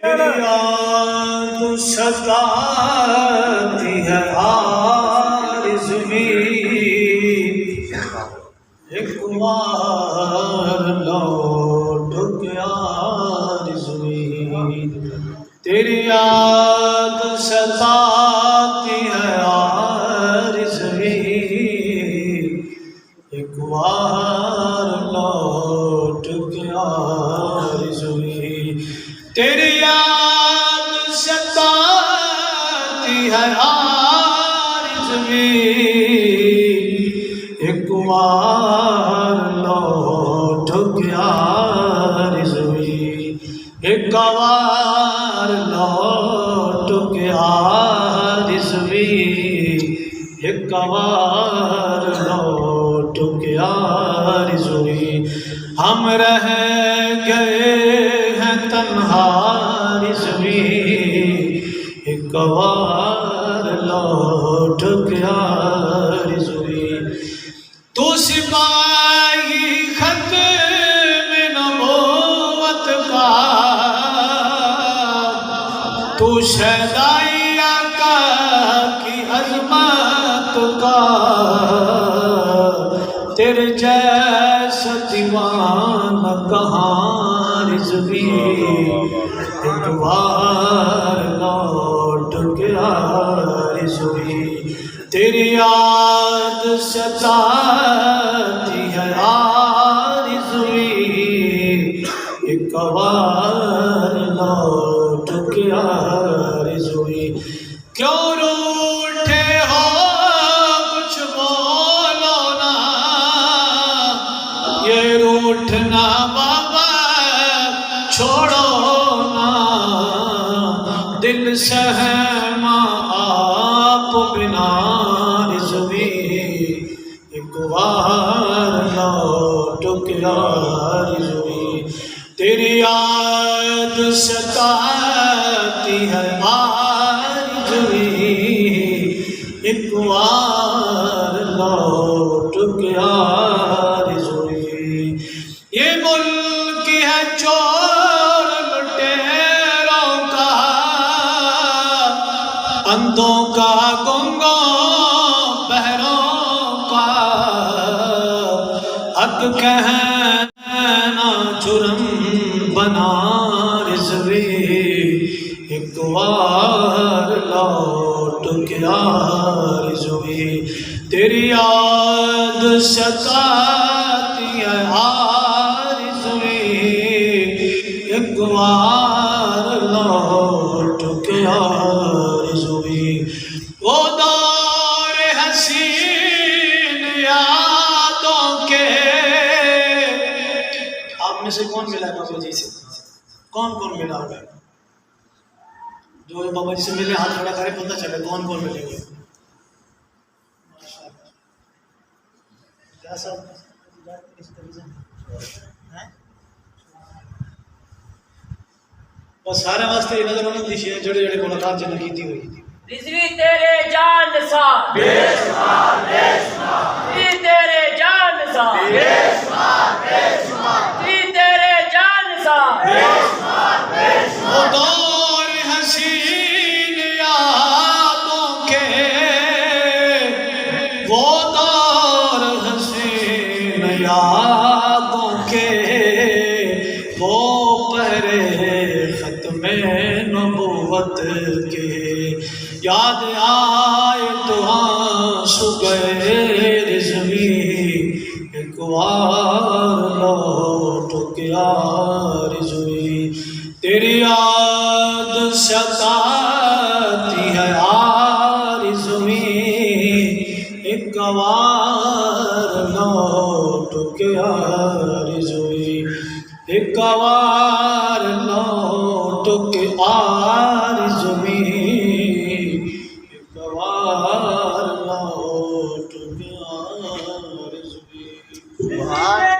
تیری یاد ستاتی ہے آرزویں، ایک بار لوٹ کے آرزویں، تیری یاد ستاتی ہے آرزویں، ایک بار لوٹ کے آرزویں، تیری یاد ستاتی ہے آرزویں، ایک بار لوٹ کے آرزویں، ایک بار لوٹ کے آرزویں، ایک بار لوٹ کے آرزویں، ہم رہ گئے ہیں تنہا آرزویں، ایک بار لوٹ کے آرزویں، تو سپاہی ختم نبوت کا، تو شہدائی آقا کی عظمت کا، تیرے جیسا دیوانہ کہاں آرزویں، ایک بار لوٹ کے آرزویں، تیری یاد ستاتی ہے آرزویں، ایک بار لوٹ کے آرزویں، کیوں روٹھے ہو کچھ بولو نا، یہ روٹھنا بابا چھوڑو نا، دل سہما آپ بنا آرزویں، ایک بار لوٹ کے آرزویں، تیری یاد ستاتی ہے آرزویں، ایک بار لوٹ کے آرزویں، یہ ملک ہے چور لٹیروں کا، اندھوں کا گنگوں بہروں کا، حق کہنا جرم بنا آرزویں، ایک بار لوٹ کے آرزویں، تیری یاد ستاتی ہے آرزویں، ایک بار لوٹ کے آرزویں، وہ دور حسین یادوں کے، آپ میں سے کون ملا بابا جی سے؟ کون ملا ہوگا؟ جو بابا جی سے ملے ہاتھ کھڑا کرے، پتہ چلے کون ملے گا؟ کیا سب بس سارے واسطے یہ نظر آنے دیشی ہے جڑے جڑے ملاقات جنہیں کی تھی ہوئی تھی، رضوی تیرے جان سا بے شمار بے شمار، تیرے جان سا بے شمار بے شمار، تیرے جان سا بے شمار بے شمار، وہ دور حسین یادوں کے، وہ دور حسین یادوں کے، وہ پہرے ختم نبوت کے، یاد آئے تو آنسو گئے رضویں، ایک بار لوٹ کے آرزویں، تیری یاد ستاتی ہے آرزویں، ایک بار لوٹ کے آرزویں، ایک بار لوٹ کے آرزویں،